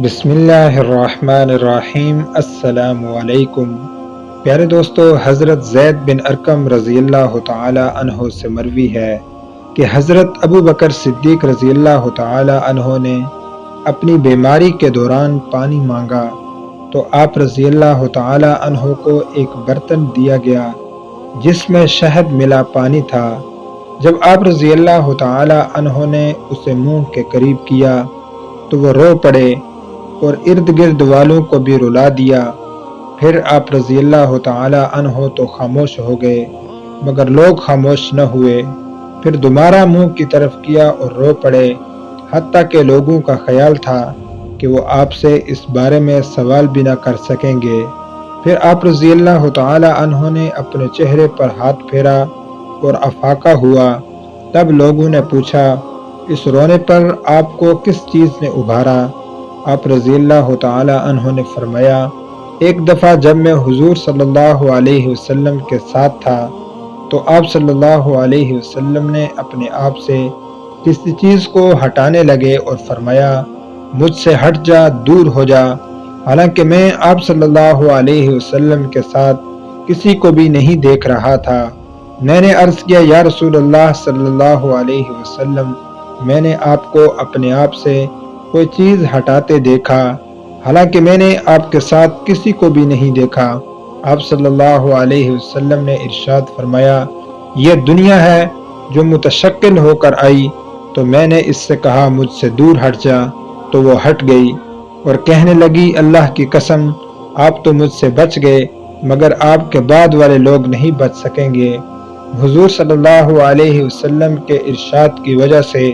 بسم اللہ الرحمن الرحیم۔ السلام علیکم۔ پیارے دوستو، حضرت زید بن ارقم رضی اللہ تعالی عنہ سے مروی ہے کہ حضرت ابو بکر صدیق رضی اللہ تعالی عنہ نے اپنی بیماری کے دوران پانی مانگا تو آپ رضی اللہ تعالی عنہ کو ایک برتن دیا گیا جس میں شہد ملا پانی تھا۔ جب آپ رضی اللہ تعالی عنہ نے اسے منہ کے قریب کیا تو وہ رو پڑے اور ارد گرد والوں کو بھی رلا دیا۔ پھر آپ رضی اللہ تعالی عنہ تو خاموش ہو گئے مگر لوگ خاموش نہ ہوئے۔ پھر دوبارہ منہ کی طرف کیا اور رو پڑے، حتیٰ کہ لوگوں کا خیال تھا کہ وہ آپ سے اس بارے میں سوال بھی نہ کر سکیں گے۔ پھر آپ رضی اللہ تعالی عنہ نے اپنے چہرے پر ہاتھ پھیرا اور افاقہ ہوا۔ تب لوگوں نے پوچھا، اس رونے پر آپ کو کس چیز نے ابھارا؟ آپ رضی اللہ تعالی عنہ نے فرمایا، ایک دفعہ جب میں حضور صلی اللہ علیہ وسلم کے ساتھ تھا تو آپ صلی اللہ علیہ وسلم نے اپنے آپ سے کسی چیز کو ہٹانے لگے اور فرمایا، مجھ سے ہٹ جا، دور ہو جا، حالانکہ میں آپ صلی اللہ علیہ وسلم کے ساتھ کسی کو بھی نہیں دیکھ رہا تھا۔ میں نے عرض کیا، یا رسول اللہ صلی اللہ علیہ وسلم، میں نے آپ کو اپنے آپ سے کوئی چیز ہٹاتے دیکھا، حالانکہ میں نے آپ کے ساتھ کسی کو بھی نہیں دیکھا۔ آپ صلی اللہ علیہ وسلم نے ارشاد فرمایا، یہ دنیا ہے جو متشکل ہو کر آئی، تو میں نے اس سے کہا مجھ سے دور ہٹ جا، تو وہ ہٹ گئی اور کہنے لگی، اللہ کی قسم، آپ تو مجھ سے بچ گئے مگر آپ کے بعد والے لوگ نہیں بچ سکیں گے۔ حضور صلی اللہ علیہ وسلم کے ارشاد کی وجہ سے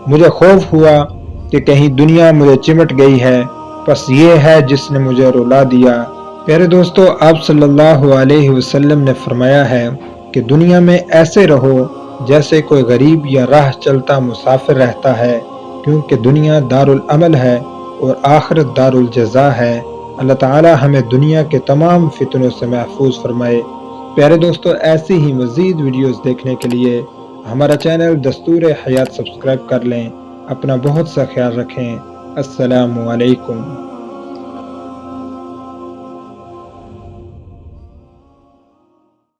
مجھے خوف ہوا کہ کہیں دنیا مجھے چمٹ گئی ہے، بس یہ ہے جس نے مجھے رلا دیا۔ پیارے دوستو، آپ صلی اللہ علیہ وسلم نے فرمایا ہے کہ دنیا میں ایسے رہو جیسے کوئی غریب یا راہ چلتا مسافر رہتا ہے، کیونکہ دنیا دارالعمل ہے اور آخرت دارالجزا ہے۔ اللہ تعالی ہمیں دنیا کے تمام فتنوں سے محفوظ فرمائے۔ پیارے دوستو، ایسی ہی مزید ویڈیوز دیکھنے کے لیے ہمارا چینل دستور حیات سبسکرائب کر لیں۔ اپنا بہت سا خیال رکھیں۔ السلام علیکم۔